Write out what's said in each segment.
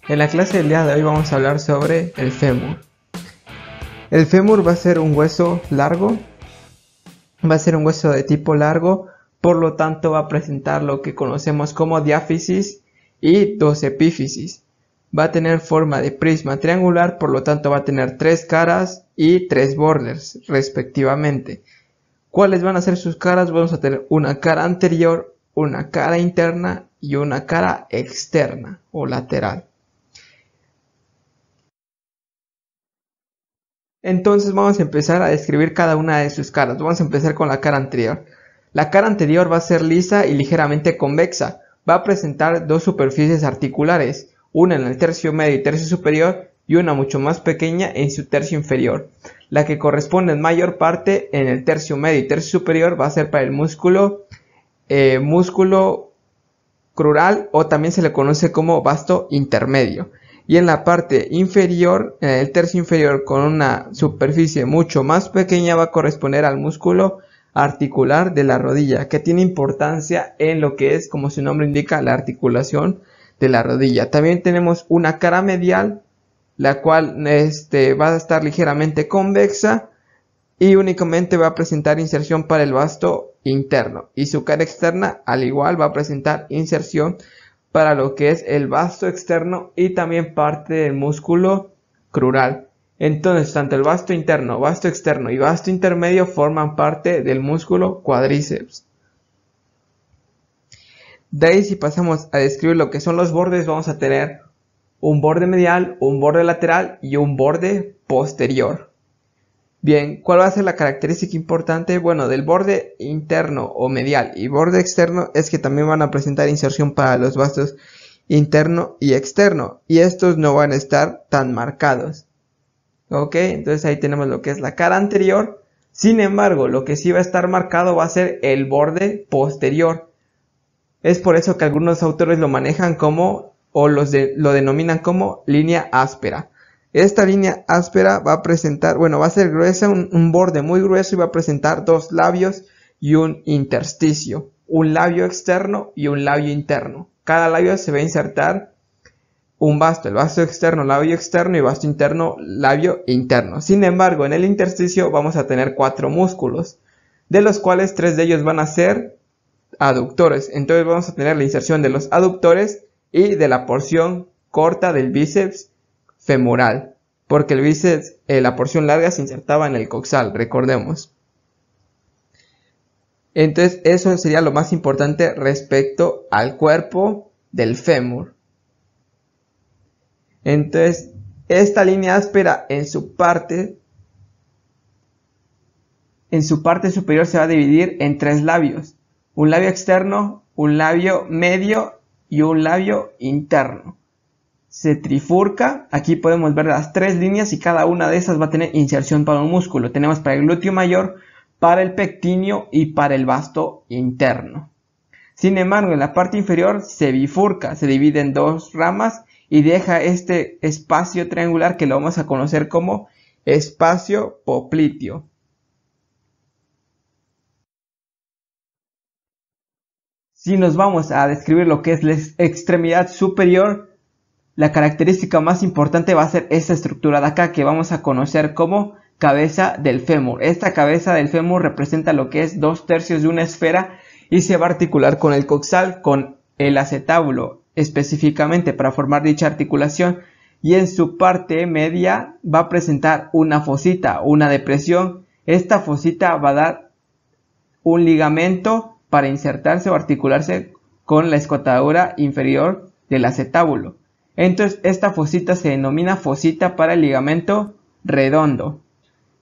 En la clase del día de hoy vamos a hablar sobre el fémur. El fémur va a ser un hueso largo, va a ser un hueso de tipo largo, por lo tanto va a presentar lo que conocemos como diáfisis y dos epífisis. Va a tener forma de prisma triangular, por lo tanto va a tener 3 caras y 3 bordes respectivamente. ¿Cuáles van a ser sus caras? Vamos a tener una cara anterior, una cara interna y una cara externa o lateral. Entonces vamos a empezar a describir cada una de sus caras. Vamos a empezar con la cara anterior. La cara anterior va a ser lisa y ligeramente convexa. Va a presentar dos superficies articulares, una en el tercio medio y tercio superior y una mucho más pequeña en su tercio inferior. La que corresponde en mayor parte en el tercio medio y tercio superior va a ser para el músculo crural, o también se le conoce como vasto intermedio. Y en la parte inferior, en el tercio inferior, con una superficie mucho más pequeña, va a corresponder al músculo articular de la rodilla, que tiene importancia en lo que es, como su nombre indica, la articulación de la rodilla. También tenemos una cara medial, la cual va a estar ligeramente convexa y únicamente va a presentar inserción para el vasto interno, y su cara externa al igual va a presentar inserción para lo que es el vasto externo y también parte del músculo crural. Entonces tanto el vasto interno, vasto externo y vasto intermedio forman parte del músculo cuádriceps. De ahí, si pasamos a describir lo que son los bordes, vamos a tener un borde medial, un borde lateral y un borde posterior. Bien, ¿cuál va a ser la característica importante? Bueno, del borde interno o medial y borde externo es que también van a presentar inserción para los vastos interno y externo, y estos no van a estar tan marcados. Ok, entonces ahí tenemos lo que es la cara anterior. Sin embargo, lo que sí va a estar marcado va a ser el borde posterior. Es por eso que algunos autores lo manejan como, o lo denominan como línea áspera. Esta línea áspera va a presentar, va a ser gruesa, un borde muy grueso, y va a presentar dos labios y un intersticio, un labio externo y un labio interno. Cada labio se va a insertar un vasto, el vasto externo, labio externo, y vasto interno, labio interno. Sin embargo, en el intersticio vamos a tener 4 músculos, de los cuales 3 de ellos van a ser aductores. Entonces vamos a tener la inserción de los aductores y de la porción corta del bíceps femoral, porque el bíceps, la porción larga se insertaba en el coxal, recordemos. Entonces eso sería lo más importante respecto al cuerpo del fémur. Entonces esta línea áspera en su parte superior se va a dividir en 3 labios, un labio externo, un labio medio y un labio interno. Se trifurca, aquí podemos ver las 3 líneas y cada una de esas va a tener inserción para un músculo. Tenemos para el glúteo mayor, para el pectíneo y para el vasto interno. Sin embargo, en la parte inferior se bifurca, se divide en 2 ramas y deja este espacio triangular que lo vamos a conocer como espacio popliteo. Si nos vamos a describir lo que es la extremidad superior, la característica más importante va a ser esta estructura de acá, que vamos a conocer como cabeza del fémur. Esta cabeza del fémur representa lo que es 2/3 de una esfera y se va a articular con el coxal, con el acetábulo específicamente para formar dicha articulación, y en su parte media va a presentar una fosita, una depresión. Esta fosita va a dar un ligamento para insertarse o articularse con la escotadura inferior del acetábulo. Entonces esta fosita se denomina fosita para el ligamento redondo.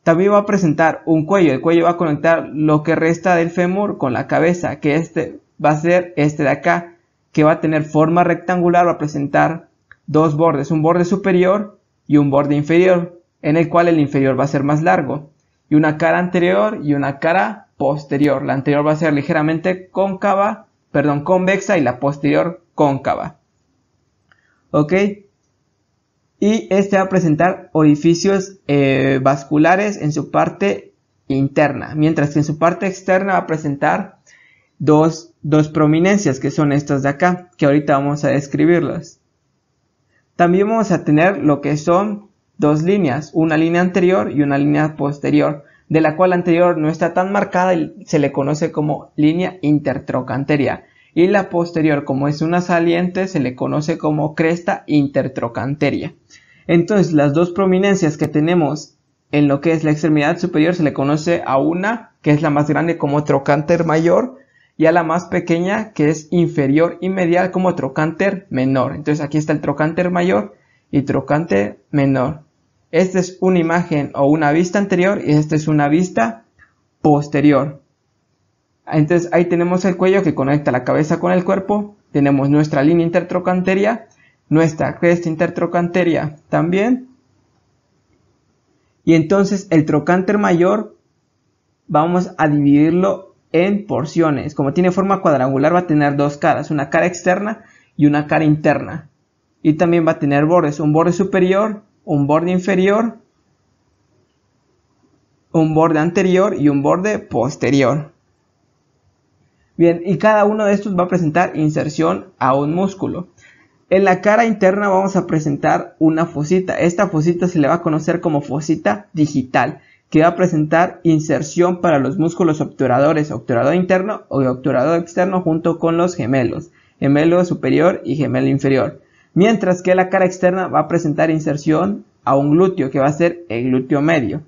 También va a presentar un cuello. El cuello va a conectar lo que resta del fémur con la cabeza, que va a ser este de acá, que va a tener forma rectangular. Va a presentar 2 bordes, un borde superior y un borde inferior, en el cual el inferior va a ser más largo, y una cara anterior y una cara posterior. La anterior va a ser ligeramente convexa, y la posterior cóncava. Ok, y este va a presentar orificios vasculares en su parte interna, mientras que en su parte externa va a presentar dos prominencias, que son estas de acá, que ahorita vamos a describirlas. También vamos a tener lo que son dos líneas, una línea anterior y una línea posterior, de la cual la anterior no está tan marcada y se le conoce como línea intertrocanteria, y la posterior, como es una saliente, se le conoce como cresta intertrocanteria. Entonces las dos prominencias que tenemos en lo que es la extremidad superior se le conoce a una, que es la más grande, como trocánter mayor, y a la más pequeña, que es inferior y medial, como trocánter menor. Entonces aquí está el trocánter mayor y trocánter menor. Esta es una imagen o una vista anterior y esta es una vista posterior. Entonces ahí tenemos el cuello que conecta la cabeza con el cuerpo, tenemos nuestra línea intertrocanteria, nuestra cresta intertrocanteria también, y entonces el trocánter mayor vamos a dividirlo en porciones. Como tiene forma cuadrangular, va a tener dos caras, una cara externa y una cara interna, y también va a tener bordes, un borde superior, un borde inferior, un borde anterior y un borde posterior. Bien, y cada uno de estos va a presentar inserción a un músculo. En la cara interna vamos a presentar una fosita. Esta fosita se le va a conocer como fosita digital, que va a presentar inserción para los músculos obturadores, obturador interno o obturador externo, junto con los gemelos, gemelo superior y gemelo inferior. Mientras que la cara externa va a presentar inserción a un glúteo, que va a ser el glúteo medio.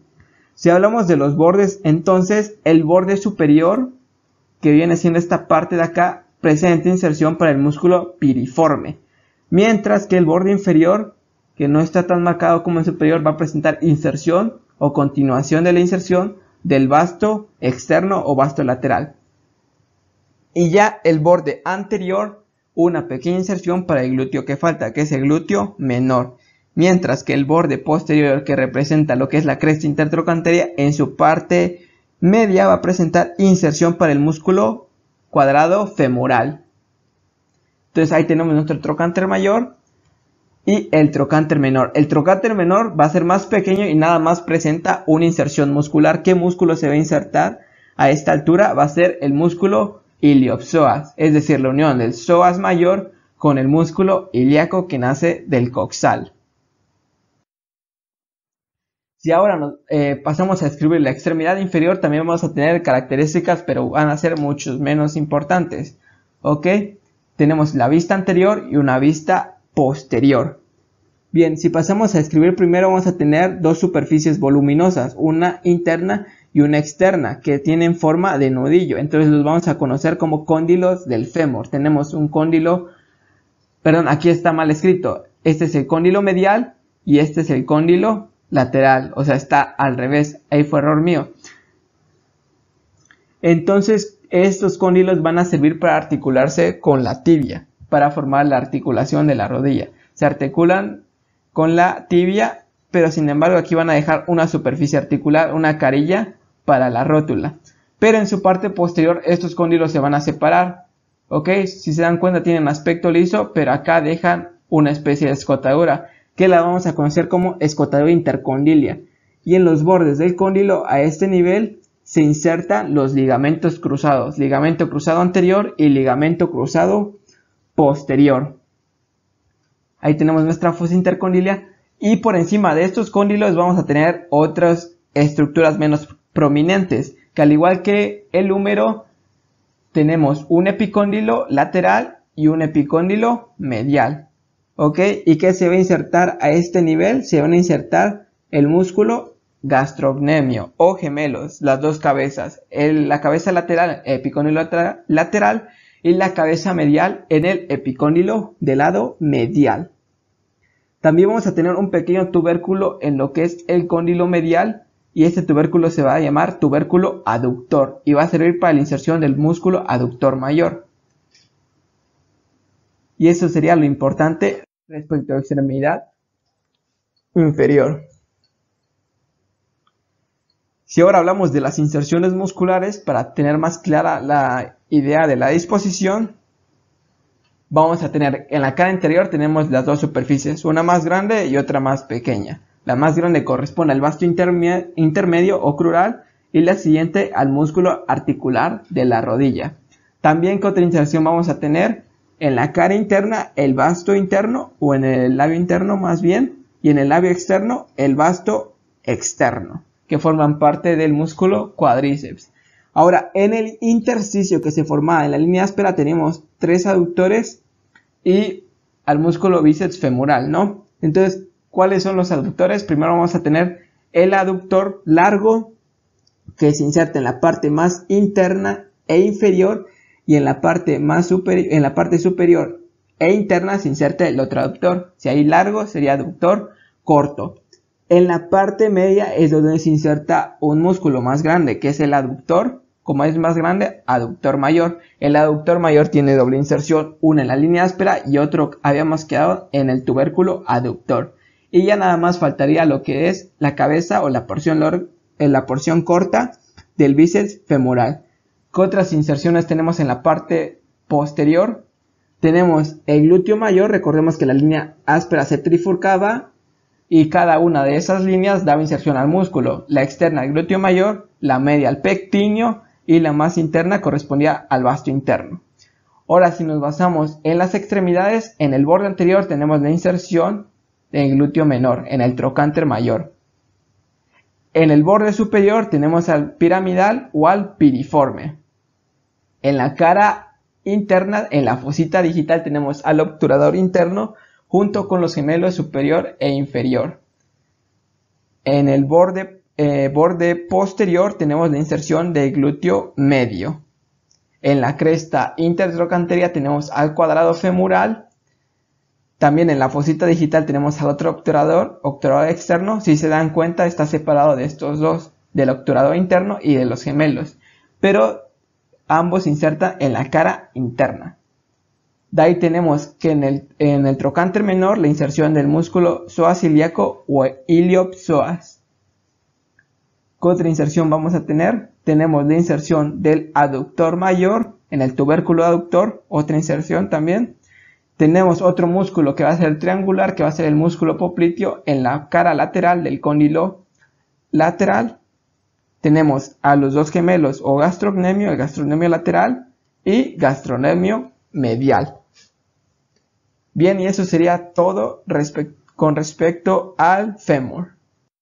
Si hablamos de los bordes, entonces el borde superior, que viene siendo esta parte de acá, presenta inserción para el músculo piriforme. Mientras que el borde inferior, que no está tan marcado como el superior, va a presentar inserción o continuación de la inserción del vasto externo o vasto lateral. Y ya el borde anterior, una pequeña inserción para el glúteo que falta, que es el glúteo menor. Mientras que el borde posterior, que representa lo que es la cresta intertrocanteria, en su parte media va a presentar inserción para el músculo cuadrado femoral. Entonces ahí tenemos nuestro trocánter mayor y el trocánter menor. El trocánter menor va a ser más pequeño y nada más presenta una inserción muscular. ¿Qué músculo se va a insertar a esta altura? Va a ser el músculo iliopsoas, es decir, la unión del psoas mayor con el músculo ilíaco que nace del coxal. Si ahora pasamos a escribir la extremidad inferior, también vamos a tener características, pero van a ser mucho menos importantes. ¿Ok? Tenemos la vista anterior y una vista posterior. Bien, si pasamos a escribir primero, vamos a tener dos superficies voluminosas, una interna y una externa, que tienen forma de nudillo. Entonces los vamos a conocer como cóndilos del fémur. Tenemos un cóndilo, perdón, aquí está mal escrito. Este es el cóndilo medial y este es el cóndilo lateral, o sea, está al revés. Ahí fue error mío. Entonces estos cóndilos van a servir para articularse con la tibia, para formar la articulación de la rodilla. Se articulan con la tibia, pero sin embargo aquí van a dejar una superficie articular, una carilla para la rótula. Pero en su parte posterior estos cóndilos se van a separar. ¿Ok? Si se dan cuenta, tienen aspecto liso, pero acá dejan una especie de escotadura, que la vamos a conocer como escotadura intercondilia. Y en los bordes del cóndilo, a este nivel, se insertan los ligamentos cruzados, ligamento cruzado anterior y ligamento cruzado posterior. Ahí tenemos nuestra fosa intercondilia, y por encima de estos cóndilos vamos a tener otras estructuras menos prominentes, que al igual que el húmero, tenemos un epicóndilo lateral y un epicóndilo medial. ¿Ok? ¿Y qué se va a insertar a este nivel? Se van a insertar el músculo gastrocnemio o gemelos, las dos cabezas, la cabeza lateral, epicóndilo lateral, y la cabeza medial en el epicóndilo del lado medial. También vamos a tener un pequeño tubérculo en lo que es el cóndilo medial, y este tubérculo se va a llamar tubérculo aductor y va a servir para la inserción del músculo aductor mayor. Y eso sería lo importante respecto a la extremidad inferior. Si ahora hablamos de las inserciones musculares, para tener más clara la idea de la disposición, vamos a tener en la cara interior tenemos las dos superficies, una más grande y otra más pequeña. La más grande corresponde al vasto intermedio o crural y la siguiente al músculo articular de la rodilla. También, ¿qué otra inserción vamos a tener? en la cara interna el vasto interno, o en el labio interno más bien, y en el labio externo el vasto externo, que forman parte del músculo cuádriceps. Ahora, en el intersticio que se forma en la línea áspera tenemos 3 aductores y al músculo bíceps femoral, ¿no? Entonces, ¿cuáles son los aductores? Primero vamos a tener el aductor largo, que se inserta en la parte más interna e inferior, y en la parte superior e interna se inserta el otro aductor. Si hay largo sería aductor corto. En la parte media es donde se inserta un músculo más grande, que es el aductor. Como es más grande, aductor mayor. El aductor mayor tiene doble inserción, una en la línea áspera y otro habíamos quedado en el tubérculo aductor. Y ya nada más faltaría lo que es la cabeza o la porción corta del bíceps femoral. ¿Qué otras inserciones tenemos en la parte posterior? Tenemos el glúteo mayor. Recordemos que la línea áspera se trifurcaba y cada una de esas líneas daba inserción al músculo. La externa al glúteo mayor, la media al pectíneo y la más interna correspondía al vasto interno. Ahora, si nos basamos en las extremidades, en el borde anterior tenemos la inserción del glúteo menor, en el trocánter mayor. En el borde superior tenemos al piramidal o al piriforme. En la cara interna, en la fosita digital, tenemos al obturador interno junto con los gemelos superior e inferior. En el borde posterior tenemos la inserción del glúteo medio. En la cresta intertrocántea tenemos al cuadrado femoral. También en la fosita digital tenemos al otro obturador externo. Si se dan cuenta, está separado de estos dos, del obturador interno y de los gemelos, pero ambos se insertan en la cara interna. De ahí tenemos que en el trocánter menor la inserción del músculo psoas ilíaco o iliopsoas. ¿Qué otra inserción vamos a tener? Tenemos la inserción del aductor mayor en el tubérculo aductor, otra inserción también. Tenemos otro músculo que va a ser triangular, que va a ser el músculo popliteo en la cara lateral del cóndilo lateral. Tenemos a los dos gemelos o gastrocnemio, el gastrocnemio lateral y gastrocnemio medial. Bien, y eso sería todo con respecto al fémur.